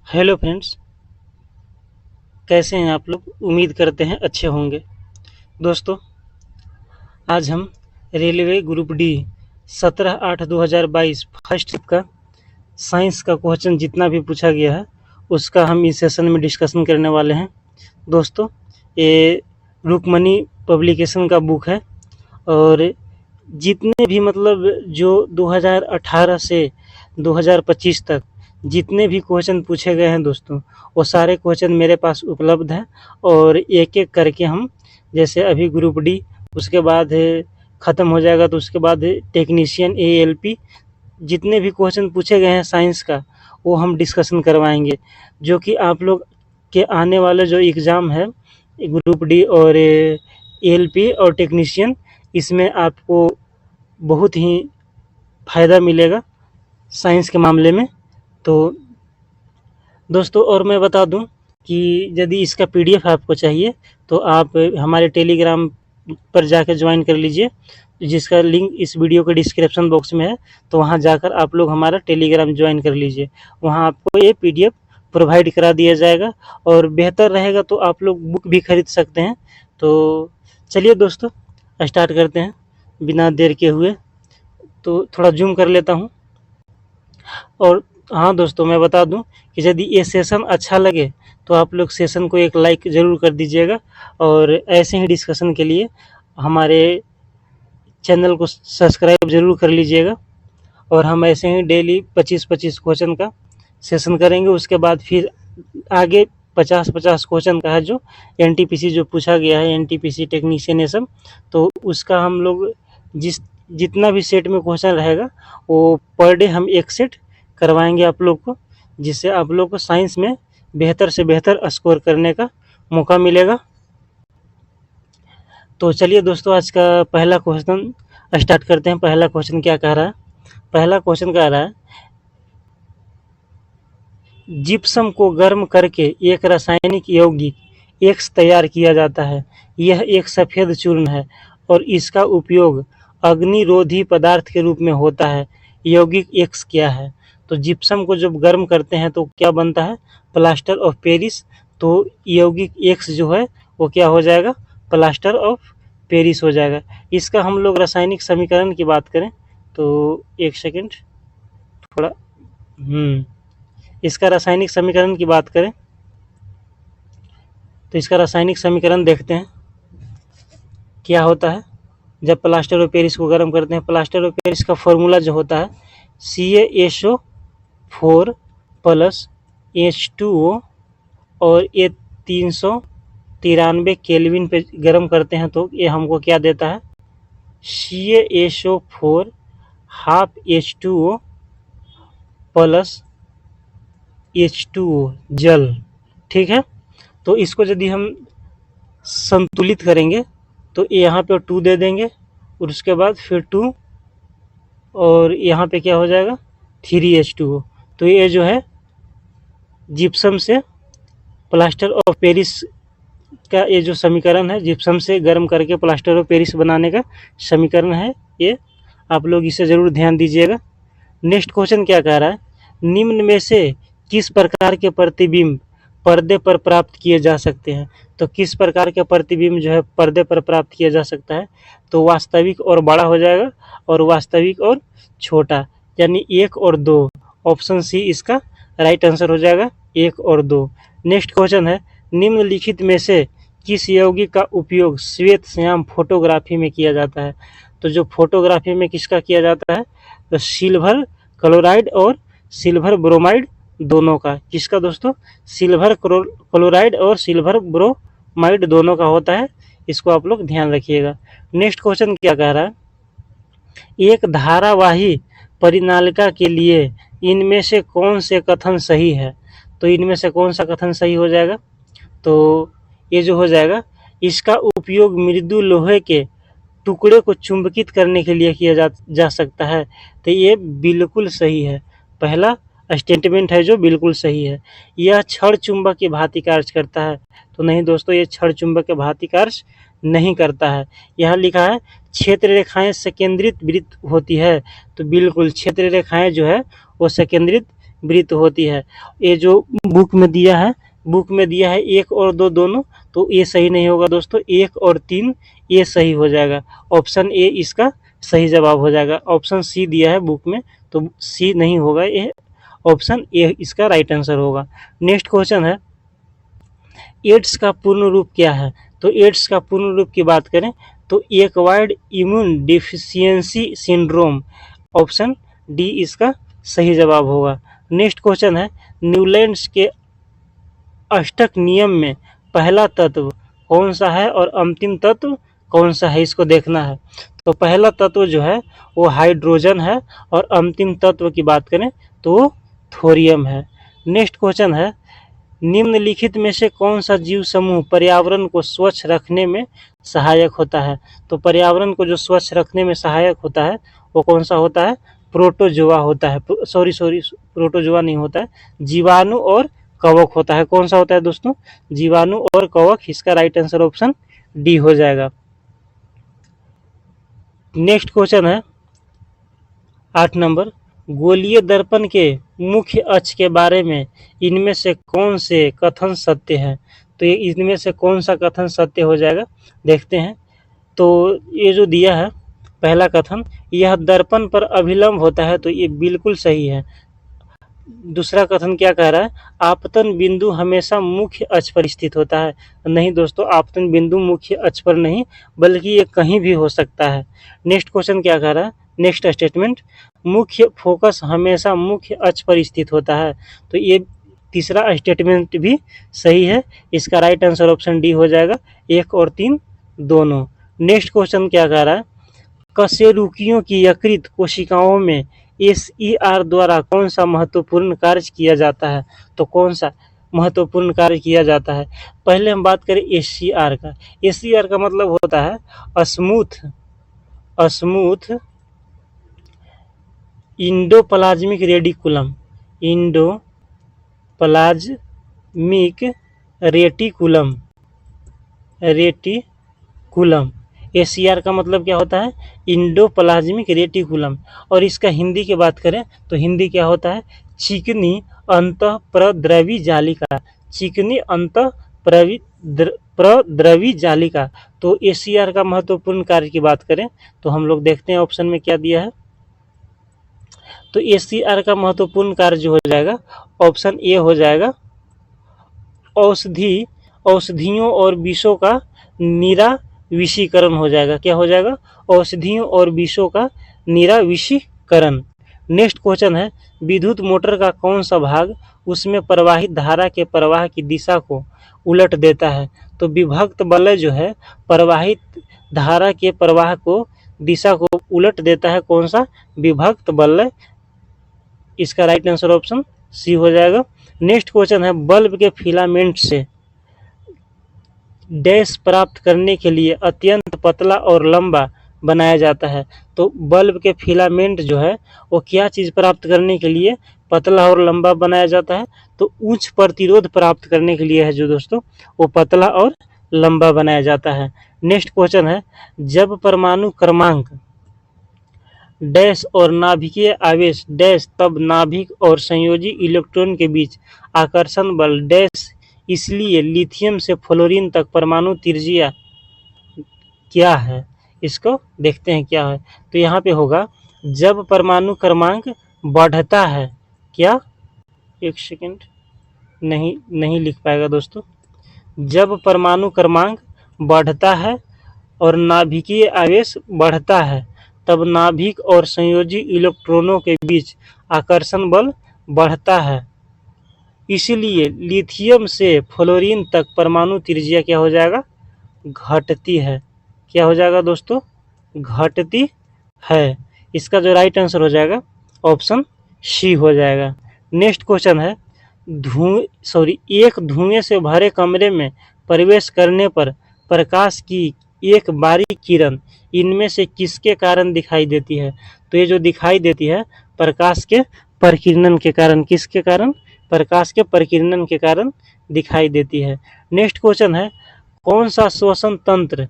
Hello friends, कैसे हैं आप लोग? उम्मीद करते हैं अच्छे होंगे। दोस्तों, आज हम railway group D 17/8/2022 first shift का साइंस का क्वेश्चन जितना भी पूछा गया है उसका हम इस सेशन में डिस्कशन करने वाले हैं। दोस्तों, ये रुक्मणी पब्लिकेशन का बुक है और जितने भी मतलब जो 2018 से 2025 तक जितने भी क्वेश्चन पूछे गए हैं दोस्तों, वो सारे क्वेश्चन मेरे पास उपलब्ध हैं और एक-एक करके हम, जैसे अभी ग्रुप डी, उसके बाद ख़त्म हो जाएगा तो उसके बाद टेक्नीशियन एएलपी, जितने भी क्वेश्चन पूछे गए हैं साइंस का वो हम डिस्कशन करवाएंगे, जो कि आप लोग के आने वाले जो एग्ज़ाम है ग्रुप डी और एएलपी और टेक्नीशियन, इसमें आपको बहुत ही फ़ायदा मिलेगा साइंस के मामले में। तो दोस्तों, और मैं बता दूं कि यदि इसका पीडीएफ आपको चाहिए तो आप हमारे टेलीग्राम पर जाकर ज्वाइन कर लीजिए, जिसका लिंक इस वीडियो के डिस्क्रिप्शन बॉक्स में है। तो वहां जाकर आप लोग हमारा टेलीग्राम ज्वाइन कर लीजिए, वहां आपको ये पीडीएफ प्रोवाइड करा दिया जाएगा और बेहतर रहेगा तो आप लोग बुक भी खरीद सकते हैं। तो चलिए दोस्तों, स्टार्ट करते हैं बिना देर के हुए। तो थोड़ा जूम कर लेता हूँ। और हाँ दोस्तों, मैं बता दूं कि यदि ये सेशन अच्छा लगे तो आप लोग सेशन को एक लाइक ज़रूर कर दीजिएगा और ऐसे ही डिस्कशन के लिए हमारे चैनल को सब्सक्राइब ज़रूर कर लीजिएगा। और हम ऐसे ही डेली 25-25 क्वेश्चन का सेशन करेंगे। उसके बाद फिर आगे 50-50 क्वेश्चन का है जो एनटीपीसी जो पूछा गया है, एनटीपीसी टेक्नीशियन ये सब, तो उसका हम लोग जितना भी सेट में क्वेश्चन रहेगा वो पर डे हम एक सेट करवाएंगे आप लोग को, जिससे आप लोग को साइंस में बेहतर से बेहतर स्कोर करने का मौका मिलेगा। तो चलिए दोस्तों, आज का पहला क्वेश्चन स्टार्ट करते हैं। पहला क्वेश्चन क्या कह रहा है? पहला क्वेश्चन कह रहा है, जिप्सम को गर्म करके एक रासायनिक यौगिक एक्स तैयार किया जाता है। यह एक सफ़ेद चूर्ण है और इसका उपयोग अग्निरोधी पदार्थ के रूप में होता है। यौगिक एक्स क्या है? तो जिप्सम को जब गर्म करते हैं तो क्या बनता है? Plaster of Paris. तो यौगिक एक्स जो है वो क्या हो जाएगा? प्लास्टर ऑफ पेरिस हो जाएगा। इसका हम लोग रासायनिक समीकरण की बात करें तो एक सेकेंड, थोड़ा इसका रासायनिक समीकरण की बात करें तो इसका रासायनिक समीकरण देखते हैं क्या होता है जब प्लास्टर ऑफ पेरिस को गर्म करते हैं। प्लास्टर ऑफ पेरिस का फॉर्मूला जो होता है CaSO4 प्लस H2O, और ये 393 केल्विन पे गर्म करते हैं तो ये हमको क्या देता है? CaSO4 half H2O plus H2O जल। ठीक है, तो इसको यदि हम संतुलित करेंगे तो यहाँ पे 2 दे देंगे और उसके बाद फिर 2 और यहाँ पे क्या हो जाएगा? 3H2O। तो ये जो है जिप्सम से प्लास्टर ऑफ पेरिस का ये जो समीकरण है, जिप्सम से गर्म करके प्लास्टर ऑफ पेरिस बनाने का समीकरण है ये, आप लोग इसे ज़रूर ध्यान दीजिएगा। नेक्स्ट क्वेश्चन क्या कह रहा है? निम्न में से किस प्रकार के प्रतिबिंब पर्दे पर प्राप्त किए जा सकते हैं? तो किस प्रकार के प्रतिबिंब जो है पर्दे पर प्राप्त किया जा सकता है? तो वास्तविक और बड़ा हो जाएगा और वास्तविक और छोटा, यानी 1 और 2। ऑप्शन सी इसका राइट आंसर हो जाएगा, 1 और 2। नेक्स्ट क्वेश्चन है, निम्नलिखित में से किस यौगिक का उपयोग श्वेत श्याम फोटोग्राफी में किया जाता है? तो जो फोटोग्राफी में किसका किया जाता है? तो सिल्वर क्लोराइड और सिल्वर ब्रोमाइड दोनों का। किसका दोस्तों? सिल्वर क्लोराइड और सिल्वर ब्रोमाइड दोनों का होता है। इसको आप लोग ध्यान रखिएगा। नेक्स्ट क्वेश्चन क्या कह रहा है? एक धारावाही परिनालिका के लिए इनमें से कौन से कथन सही है? तो इनमें से कौन सा कथन सही हो जाएगा? तो ये जो हो जाएगा, इसका उपयोग मृदु लोहे के टुकड़े को चुंबकित करने के लिए किया जा सकता है। तो ये बिल्कुल सही है, पहला स्टेटमेंट है जो बिल्कुल सही है। यह क्षण चुंबक की भांति कार्य करता है। तो नहीं दोस्तों, ये क्षण चुंबक के भांति कार्य नहीं करता है। यहाँ लिखा है क्षेत्र रेखाएं संकेंद्रित वृत्त होती है। तो बिल्कुल क्षेत्र रेखाएं जो है वो संकेंद्रित वृत्त होती है। ये जो बुक में दिया है 1 और 2 दोनों, तो ये सही नहीं होगा दोस्तों। 1 और 3 ये सही हो जाएगा। ऑप्शन ए इसका सही जवाब हो जाएगा। ऑप्शन सी दिया है बुक में, तो सी नहीं होगा, ये ऑप्शन ए इसका राइट आंसर होगा। नेक्स्ट क्वेश्चन है, एड्स का पूर्ण रूप क्या है? तो एड्स का पूर्ण रूप की बात करें तो acquired immune deficiency syndrome, option D इसका सही जवाब होगा। नेक्स्ट क्वेश्चन है, न्यूलैंड्स के अष्टक नियम में पहला तत्व कौन सा है और अंतिम तत्व कौन सा है, इसको देखना है। तो पहला तत्व जो है वो हाइड्रोजन है और अंतिम तत्व की बात करें तो वो थोरियम है। नेक्स्ट क्वेश्चन है, निम्नलिखित में से कौन सा जीव समूह पर्यावरण को स्वच्छ रखने में सहायक होता है? तो पर्यावरण को जो स्वच्छ रखने में सहायक होता है वो कौन सा होता है? प्रोटोजोआ होता है। प्रोटोजोआ नहीं होता है, जीवाणु और कवक होता है। कौन सा होता है दोस्तों? जीवाणु और कवक। इसका राइट आंसर ऑप्शन डी हो जाएगा। नेक्स्ट क्वेश्चन है 8 नंबर, गोलीय दर्पण के मुख्य अक्ष के बारे में इनमें से कौन से कथन सत्य है? तो ये इनमें से कौन सा कथन सत्य हो जाएगा, देखते हैं। तो ये जो दिया है पहला कथन, यह दर्पण पर अभिलंब होता है, तो ये बिल्कुल सही है। दूसरा कथन क्या कह रहा है? आपतन बिंदु हमेशा मुख्य अक्ष पर स्थित होता है। नहीं दोस्तों, आपतन बिंदु मुख्य अक्ष पर नहीं, बल्कि ये कहीं भी हो सकता है। नेक्स्ट क्वेश्चन क्या कह रहा है? नेक्स्ट स्टेटमेंट, मुख्य फोकस हमेशा मुख्य अक्ष पर स्थित होता है। तो ये तीसरा स्टेटमेंट भी सही है। इसका राइट आंसर ऑप्शन डी हो जाएगा, 1 और 3 दोनों। नेक्स्ट क्वेश्चन क्या कह रहा है? कशेरुकियों की यकृत कोशिकाओं में SER द्वारा कौन सा महत्वपूर्ण कार्य किया जाता है? तो कौन सा महत्वपूर्ण कार्य किया जाता है? पहले हम बात करें SCR का। SCR का मतलब होता है smooth endoplasmic reticulum. Endoplasmic reticulum. SCR का मतलब क्या होता है? Endoplasmic reticulum. और इसका हिंदी की बात करें तो हिंदी क्या होता है? चिकनी अंतःप्रद्रवी जालिका। चिकनी अंतःप्रद्रवी जालिका। तो SCR का महत्वपूर्ण कार्य की बात करें तो हम लोग देखते हैं ऑप्शन में क्या दिया है। तो SCR का महत्वपूर्ण कार्य जो हो जाएगा ऑप्शन ए हो जाएगा, औषधियों और विषों का निराविषीकरण हो जाएगा। क्या हो जाएगा? औषधियों और विषों का निराविषीकरण। नेक्स्ट क्वेश्चन है, विद्युत मोटर का कौन सा भाग उसमें प्रवाहित धारा के प्रवाह की दिशा को उलट देता है? तो विभक्त वलय जो है प्रवाहित धारा के प्रवाह को दिशा को उलट देता है। कौन सा? विभक्त वलय। इसका राइट आंसर ऑप्शन सी हो जाएगा। नेक्स्ट क्वेश्चन है, बल्ब के फिलामेंट से डैश प्राप्त करने के लिए अत्यंत पतला और लंबा बनाया जाता है। तो बल्ब के फिलामेंट जो है वो क्या चीज़ प्राप्त करने के लिए पतला और लंबा बनाया जाता है? तो उच्च प्रतिरोध प्राप्त करने के लिए है जो दोस्तों, वो पतला और लंबा बनाया जाता है। नेक्स्ट क्वेश्चन है, जब परमाणु क्रमांक डैश और नाभिकीय आवेश डैश, तब नाभिक और संयोजी इलेक्ट्रॉन के बीच आकर्षण बल डैश, इसलिए लिथियम से फ्लोरीन तक परमाणु त्रिज्या क्या है? इसको देखते हैं क्या है। तो यहाँ पे होगा, जब परमाणु क्रमांक बढ़ता है, क्या, एक सेकेंड, नहीं लिख पाएगा दोस्तों। जब परमाणु क्रमांक बढ़ता है और नाभिकीय आवेश बढ़ता है, तब नाभिक और संयोजी इलेक्ट्रॉनों के बीच आकर्षण बल बढ़ता है, इसलिए लिथियम से फ्लोरीन तक परमाणु त्रिज्या क्या हो जाएगा? घटती है। क्या हो जाएगा दोस्तों? घटती है। इसका जो राइट आंसर हो जाएगा ऑप्शन सी हो जाएगा। नेक्स्ट क्वेश्चन है, एक धुएं से भरे कमरे में प्रवेश करने पर प्रकाश की एक बारीक किरण इनमें से किसके कारण दिखाई देती है? तो ये जो दिखाई देती है प्रकाश के प्रकीर्णन के कारण। किसके कारण? प्रकाश के प्रकीर्णन के कारण दिखाई देती है। नेक्स्ट क्वेश्चन है, कौन सा श्वसन तंत्र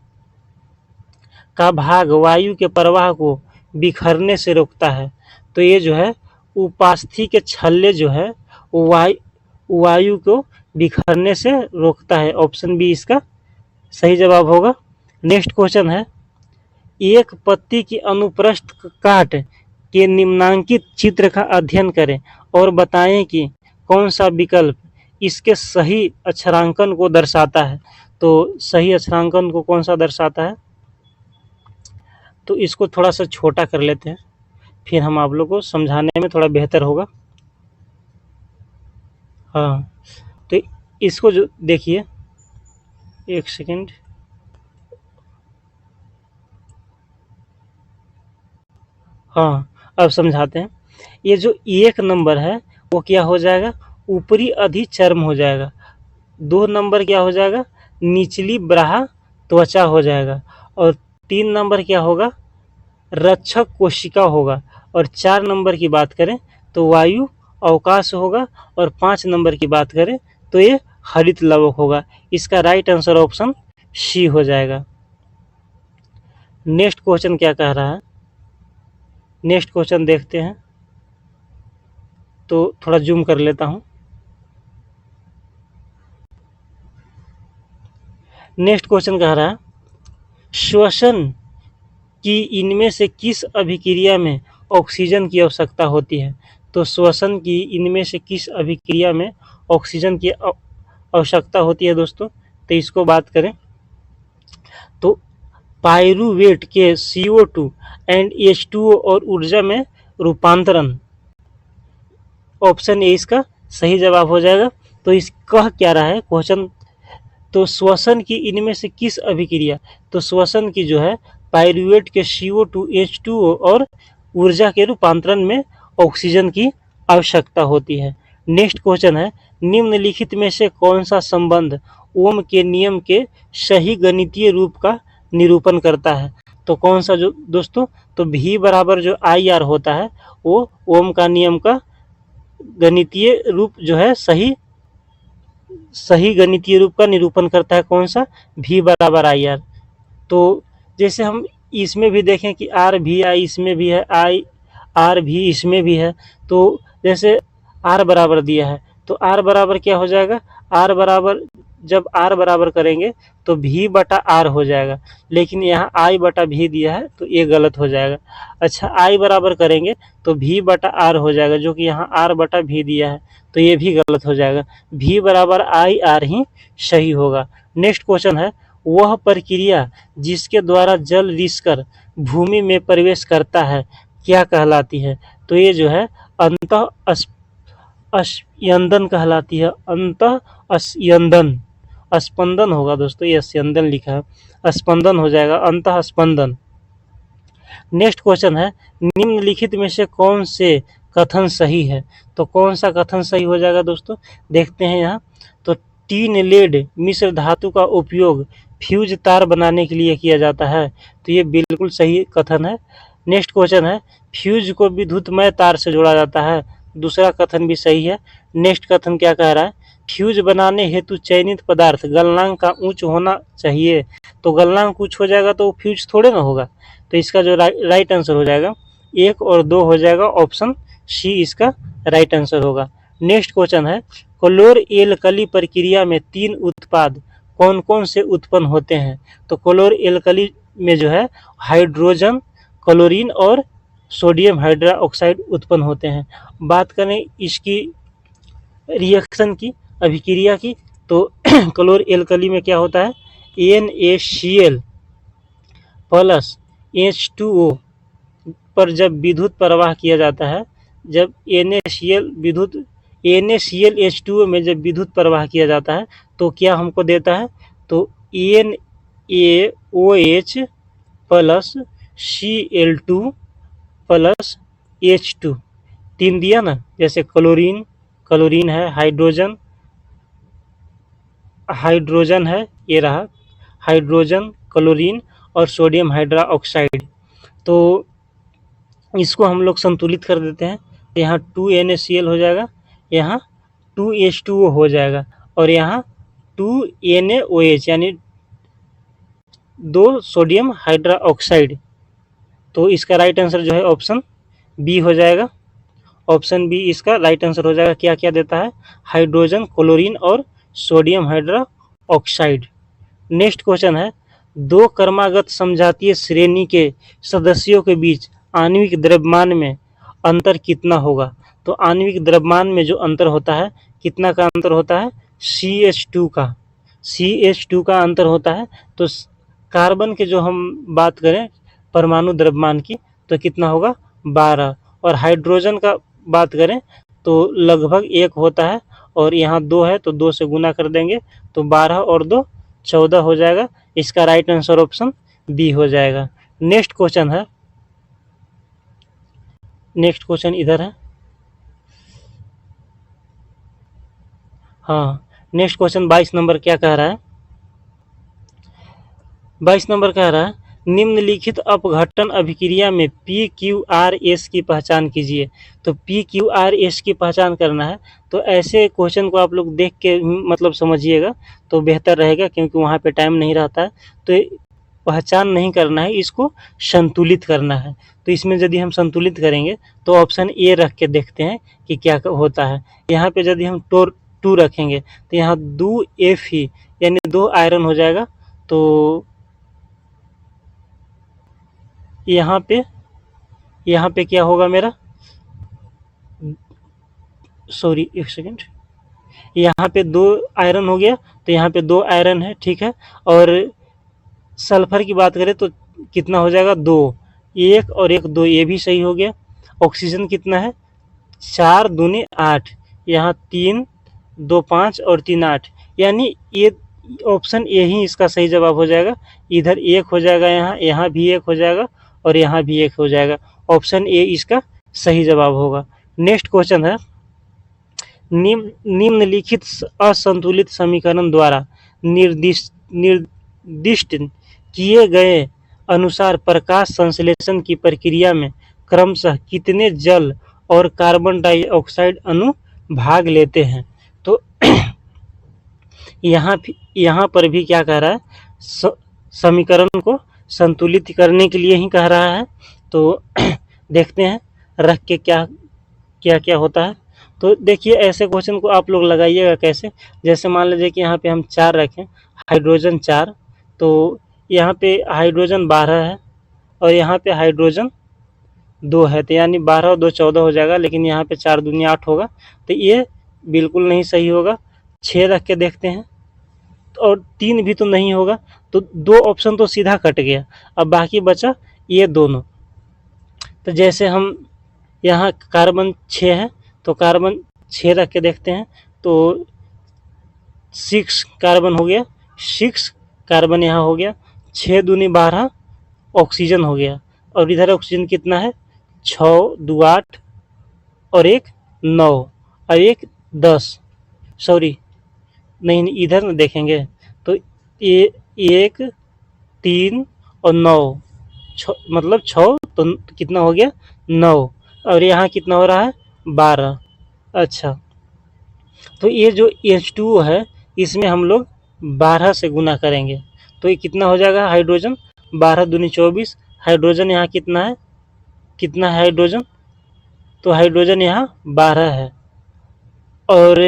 का भाग वायु के प्रवाह को बिखरने से रोकता है? तो ये जो है उपास्थि के छल्ले जो है वो वायु को बिखरने से रोकता है। ऑप्शन बी इसका सही जवाब होगा। नेक्स्ट क्वेश्चन है, एक पत्ती की अनुप्रस्थ काट के निम्नांकित चित्र का अध्ययन करें और बताएं कि कौन सा विकल्प इसके सही अक्षरांकन को दर्शाता है। तो सही अक्षरांकन को कौन सा दर्शाता है, तो इसको थोड़ा सा छोटा कर लेते हैं, फिर हम आप लोग को समझाने में थोड़ा बेहतर होगा। हाँ, तो इसको जो देखिए, एक सेकंड। हाँ, अब समझाते हैं। ये जो एक नंबर है वो क्या हो जाएगा, ऊपरी अधिचर्म हो जाएगा। 2 नंबर क्या हो जाएगा, निचली ब्राह त्वचा हो जाएगा। और 3 नंबर क्या होगा, रक्षक कोशिका होगा। और 4 नंबर की बात करें तो वायु अवकाश होगा। और 5 नंबर की बात करें तो ये हरित लवक होगा। इसका राइट आंसर ऑप्शन सी हो जाएगा। नेक्स्ट क्वेश्चन क्या कह रहा है, नेक्स्ट क्वेश्चन देखते हैं। तो थोड़ा जूम कर लेता हूं। नेक्स्ट क्वेश्चन कह रहा है, श्वसन की इनमें से किस अभिक्रिया में ऑक्सीजन की आवश्यकता होती है। तो श्वसन की इनमें से किस अभिक्रिया में ऑक्सीजन की आवश्यकता होती है दोस्तों। तो इसको बात करें तो पायरुवेट के CO2 एंड H2O और ऊर्जा में रूपांतरण, ऑप्शन ए इसका सही जवाब हो जाएगा। तो इस कह क्या रहा है क्वेश्चन, तो श्वसन की इनमें से किस अभिक्रिया, तो श्वसन की जो है पायरुवेट के CO2 H2O और ऊर्जा के रूपांतरण में ऑक्सीजन की आवश्यकता होती है। नेक्स्ट क्वेश्चन है, निम्नलिखित में से कौन सा संबंध ओम के नियम के सही गणितीय रूप का निरूपण करता है। तो कौन सा जो दोस्तों, तो V बराबर जो IR होता है वो ओम का नियम का गणितीय रूप जो है सही गणितीय रूप का निरूपण करता है। कौन सा, V बराबर IR। तो जैसे हम इसमें भी देखें कि आर भी आई इसमें भी है, आई आर भी इसमें भी है। तो जैसे आर बराबर दिया है तो आर बराबर क्या हो जाएगा, आर बराबर जब आर बराबर करेंगे तो भी बटा आर हो जाएगा। लेकिन यहाँ आई बटा भी दिया है तो ये गलत हो जाएगा। अच्छा, आई बराबर करेंगे तो भी बटा आर हो जाएगा, जो कि यहाँ आर बटा भी दिया है तो ये भी गलत हो जाएगा। भी बराबर आई आर ही सही होगा। नेक्स्ट क्वेश्चन है, वह प्रक्रिया जिसके द्वारा जल रिसकर भूमि में प्रवेश करता है क्या कहलाती है। तो ये जो है अंतः स्यंदन कहलाती है। अंतः स्यंदन, स्पंदन होगा दोस्तों, ये स्यंदन लिखा है, स्पंदन हो जाएगा, अंतः स्पंदन। नेक्स्ट क्वेश्चन है, निम्नलिखित में से कौन से कथन सही है। तो कौन सा कथन सही हो जाएगा दोस्तों, देखते हैं यहाँ। तो टीन लेड मिश्र धातु का उपयोग फ्यूज तार बनाने के लिए किया जाता है। तो ये बिल्कुल सही कथन है। नेक्स्ट क्वेश्चन है, फ्यूज को विद्युतमय तार से जोड़ा जाता है। दूसरा कथन भी सही है। नेक्स्ट कथन क्या कह रहा है, फ्यूज बनाने हेतु चयनित पदार्थ गलनांक का उच्च होना चाहिए। तो गलनांक उच्च हो जाएगा तो फ्यूज थोड़े ना होगा। तो इसका जो राइट आंसर हो जाएगा 1 और 2 हो जाएगा, ऑप्शन सी इसका राइट आंसर होगा। नेक्स्ट क्वेश्चन है, क्लोर एल्कली प्रक्रिया में 3 उत्पाद कौन कौन से उत्पन्न होते हैं। तो क्लोर एल्कली में जो है हाइड्रोजन, क्लोरीन और सोडियम हाइड्रोक्साइड उत्पन्न होते हैं। बात करें इसकी रिएक्शन की, अभिक्रिया की, तो क्लोर एल्कली में क्या होता है, NaCl प्लस H2O पर जब विद्युत प्रवाह किया जाता है, जब NaCl H2O में जब विद्युत प्रवाह किया जाता है तो क्या हमको देता है, तो NaOH plus Cl2 plus H2, 3 दिया ना। जैसे क्लोरीन, क्लोरीन है, हाइड्रोजन है, ये रहा हाइड्रोजन, क्लोरीन और सोडियम हाइड्रोक्साइड। तो इसको हम लोग संतुलित कर देते हैं। यहाँ 2NaCl हो जाएगा, यहाँ 2H2O हो जाएगा और यहाँ 2NaOH यानी 2 सोडियम हाइड्रोक्साइड। तो इसका राइट आंसर जो है ऑप्शन बी हो जाएगा। ऑप्शन बी इसका राइट आंसर हो जाएगा। क्या क्या देता है? हाइड्रोजन, क्लोरीन और सोडियम हाइड्रोक्साइड। नेक्स्ट क्वेश्चन है, दो क्रमागत समजातीय श्रेणी के सदस्यों के बीच आणविक द्रव्यमान में अंतर कितना होगा? तो आणविक द्रव्यमान में जो अंतर होता है, कितना का अंतर होता है? CH2 का, CH2 का अंतर होता है। तो कार्बन के जो हम बात करें परमाणु द्रव्यमान की, तो कितना होगा? 12। और हाइड्रोजन का बात करें तो लगभग 1 होता है, और यहाँ 2 है तो 2 से गुना कर देंगे, तो 12 और 2 14 हो जाएगा। इसका राइट आंसर ऑप्शन बी हो जाएगा। नेक्स्ट क्वेश्चन है, नेक्स्ट क्वेश्चन इधर है। हाँ, नेक्स्ट क्वेश्चन 22 नंबर क्या कह रहा है? 22 नंबर कह रहा है, निम्नलिखित अपघटन अभिक्रिया में PQRS की पहचान कीजिए। तो PQRS की पहचान करना है, तो ऐसे क्वेश्चन को आप लोग देख के मतलब समझिएगा तो बेहतर रहेगा, क्योंकि वहाँ पे टाइम नहीं रहता है। तो पहचान नहीं करना है, इसको संतुलित करना है। तो इसमें यदि हम संतुलित करेंगे तो ऑप्शन ए रख के देखते हैं कि क्या होता है। यहाँ पे यदि हम 2 रखेंगे तो यहाँ 2 Fe यानी 2 आयरन हो जाएगा। तो यहाँ पे क्या होगा मेरा, सॉरी एक सेकेंड, यहाँ पे 2 आयरन हो गया, तो यहाँ पे 2 आयरन है, ठीक है। और सल्फर की बात करें तो कितना हो जाएगा? 2, 1 और 1 2, ये भी सही हो गया। ऑक्सीजन कितना है? 4 दूनी 8, यहाँ 3 2 5 और 3 8, यानी ये ऑप्शन ए ही इसका सही जवाब हो जाएगा। इधर 1 हो जाएगा, यहाँ भी 1 हो जाएगा और यहाँ भी 1 हो जाएगा। ऑप्शन ए इसका सही जवाब होगा। नेक्स्ट क्वेश्चन है, निम्नलिखित असंतुलित समीकरण द्वारा निर्दिष्ट किए गए अनुसार प्रकाश संश्लेषण की प्रक्रिया में क्रमशः कितने जल और कार्बन डाइऑक्साइड अणु भाग लेते हैं? तो यहाँ पर भी क्या कह रहा है? समीकरण को संतुलित करने के लिए ही कह रहा है। तो देखते हैं रख के क्या क्या क्या होता है। तो देखिए, ऐसे क्वेश्चन को आप लोग लगाइएगा कैसे, जैसे मान लीजिए कि यहाँ पे हम 4 रखें, हाइड्रोजन 4, तो यहाँ पे हाइड्रोजन 12 है और यहाँ पे हाइड्रोजन 2 है, तो यानी 12 और 2 14 हो जाएगा, लेकिन यहाँ पे 4 दूनी 8 होगा, तो ये बिल्कुल नहीं सही होगा। 6 रख के देखते हैं, और 3 भी तो नहीं होगा, तो 2 ऑप्शन तो सीधा कट गया। अब बाकी बचा ये दोनों। तो जैसे हम यहाँ कार्बन 6 है, तो कार्बन 6 रख के देखते हैं, तो 6 कार्बन हो गया, 6 कार्बन यहाँ हो गया, 6 दूनी 12 ऑक्सीजन हो गया, और इधर ऑक्सीजन कितना है? 6 2 8 और 1 9 और 1 10, सॉरी नहीं इधर न देखेंगे, तो ये 1 3 और 9, मतलब 6, तो कितना हो गया? 9, और यहाँ कितना हो रहा है? 12। अच्छा, तो ये जो H2O है इसमें हम लोग 12 से गुना करेंगे, तो ये कितना हो जाएगा? हाइड्रोजन 12 दूनी 24, हाइड्रोजन यहाँ कितना है? कितना है हाइड्रोजन? तो हाइड्रोजन यहाँ 12 है, और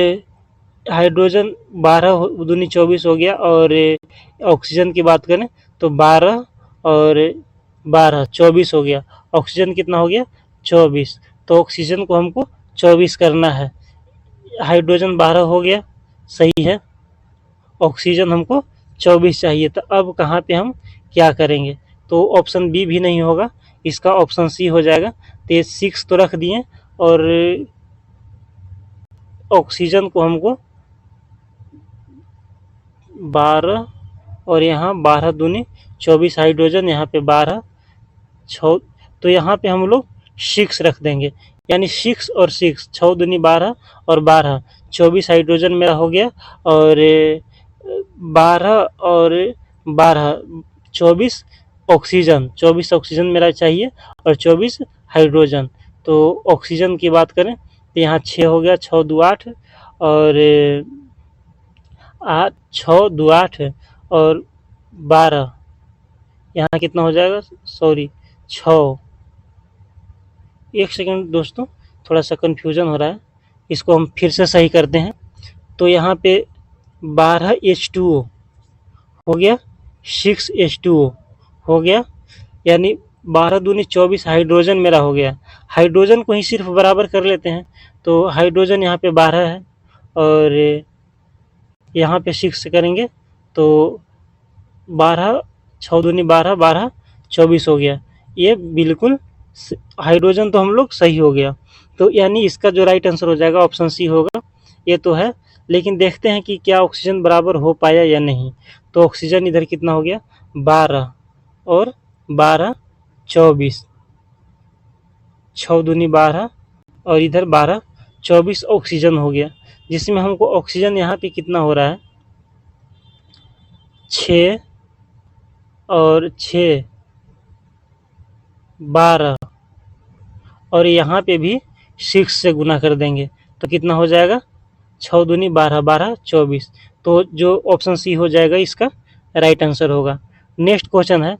हाइड्रोजन 12 दूनी 24 हो गया, और ऑक्सीजन की बात करें तो 12 और 12 24 हो गया। ऑक्सीजन कितना हो गया? 24। तो ऑक्सीजन को हमको 24 करना है। हाइड्रोजन 12 हो गया, सही है। ऑक्सीजन हमको 24 चाहिए, तो अब कहाँ पे हम क्या करेंगे? तो ऑप्शन बी भी नहीं होगा, इसका ऑप्शन सी हो जाएगा। तो ये 6 तो रख दिए, और ऑक्सीजन को हमको 12 और यहाँ 12 दूनी 24, हाइड्रोजन यहाँ पे 12 6, तो यहाँ पे हम लोग 6 रख देंगे, यानी 6 और 6, 6 दूनी 12 और 12 24 हाइड्रोजन मेरा हो गया, और 12 और 12 24 ऑक्सीजन, 24 ऑक्सीजन मेरा चाहिए और 24 हाइड्रोजन। तो ऑक्सीजन की बात करें तो यहाँ 6 हो गया, 6 2 8 और 6 2 8 और 12, यहाँ कितना हो जाएगा? सॉरी 6, एक सेकंड दोस्तों, थोड़ा सा कन्फ्यूजन हो रहा है, इसको हम फिर से सही करते हैं। तो यहाँ पे 12 H2O हो गया, 6 H2O हो गया, यानी 12 दूनी 24 हाइड्रोजन मेरा हो गया। हाइड्रोजन को ही सिर्फ बराबर कर लेते हैं, तो हाइड्रोजन यहाँ पे 12 है और यहाँ पे 6 करेंगे तो 12 6 दूनी 12 12 24 हो गया। ये बिल्कुल हाइड्रोजन तो हम लोग सही हो गया। तो यानी इसका जो राइट आंसर हो जाएगा ऑप्शन सी होगा। ये तो है, लेकिन देखते हैं कि क्या ऑक्सीजन बराबर हो पाया या नहीं। तो ऑक्सीजन इधर कितना हो गया, 12 और 12 24, 6 दूनी 12 और इधर 12 24 ऑक्सीजन हो गया, जिसमें हमको ऑक्सीजन यहाँ पे कितना हो रहा है, 6 और 6 12 और यहाँ पे भी 6 से गुना कर देंगे तो कितना हो जाएगा, 6 दूनी 12 12 24। तो जो ऑप्शन सी हो जाएगा इसका राइट आंसर होगा। नेक्स्ट क्वेश्चन है,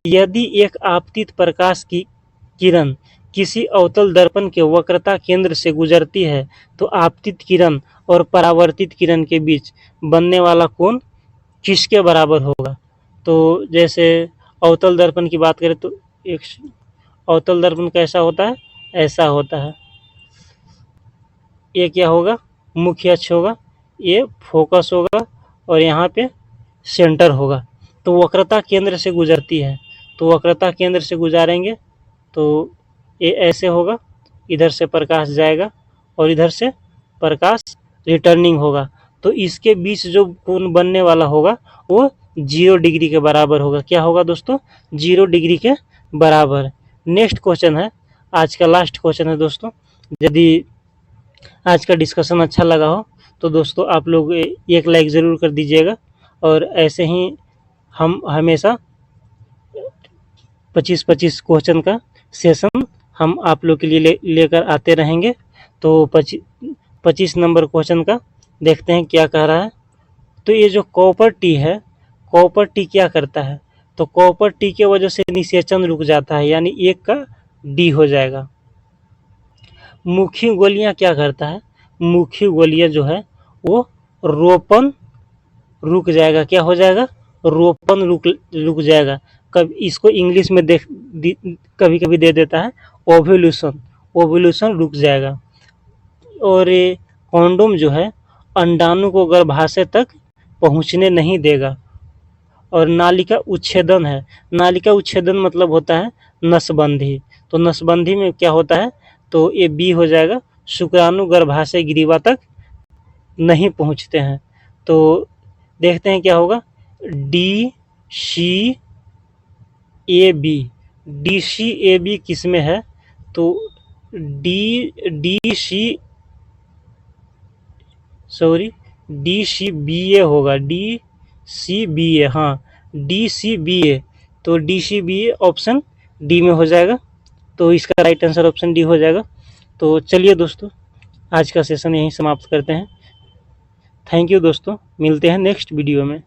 यदि एक आपतित प्रकाश की किरण किसी अवतल दर्पण के वक्रता केंद्र से गुजरती है तो आपतित किरण और परावर्तित किरण के बीच बनने वाला कोण किसके बराबर होगा। तो जैसे अवतल दर्पण की बात करें तो एक अवतल दर्पण कैसा होता है, ऐसा होता है। ये क्या होगा, मुख्य अक्ष होगा, ये फोकस होगा और यहाँ पे सेंटर होगा। तो वक्रता केंद्र से गुजरती है, तो वक्रता केंद्र से गुजारेंगे तो ये ऐसे होगा, इधर से प्रकाश जाएगा और इधर से प्रकाश रिटर्निंग होगा। तो इसके बीच जो कोण बनने वाला होगा वो 0 डिग्री के बराबर होगा। क्या होगा दोस्तों, 0 डिग्री के बराबर। नेक्स्ट क्वेश्चन है, आज का लास्ट क्वेश्चन है दोस्तों। यदि आज का डिस्कशन अच्छा लगा हो तो दोस्तों आप लोग एक लाइक ज़रूर कर दीजिएगा और ऐसे ही हम हमेशा 25-25 क्वेश्चन का सेशन हम आप लोग के लिए लेकर आते रहेंगे। तो 25 नंबर क्वेश्चन का देखते हैं क्या कह रहा है। तो ये जो कॉपर टी है, कॉपर टी क्या करता है, तो कॉपर टी के वजह से निषेचन रुक जाता है, यानी एक का डी हो जाएगा। मुख्य गोलियां क्या करता है, मुख्य गोलियां जो है वो रोपण रुक जाएगा। क्या हो जाएगा, रोपण रुक जाएगा। कभी इसको इंग्लिश में कभी कभी दे देता है ओव्यूलेशन, ओव्यूलेशन रुक जाएगा। और ये कॉन्डोम जो है अंडाणु को गर्भाशय तक पहुंचने नहीं देगा। और नालिका उच्छेदन है, नालिका उच्छेदन मतलब होता है नसबंधी। तो नसबंधी में क्या होता है, तो ये बी हो जाएगा, शुक्राणु गर्भाशय ग्रीवा तक नहीं पहुंचते हैं। तो देखते हैं क्या होगा, D C A B, D C A B किस में है, तो डी सी बी ए होगा, डी सी बी ए, हाँ डी सी बी ए। तो D C B A option D में हो जाएगा। तो इसका राइट आंसर ऑप्शन डी हो जाएगा। तो चलिए दोस्तों, आज का सेशन यहीं समाप्त करते हैं। थैंक यू दोस्तों, मिलते हैं नेक्स्ट वीडियो में।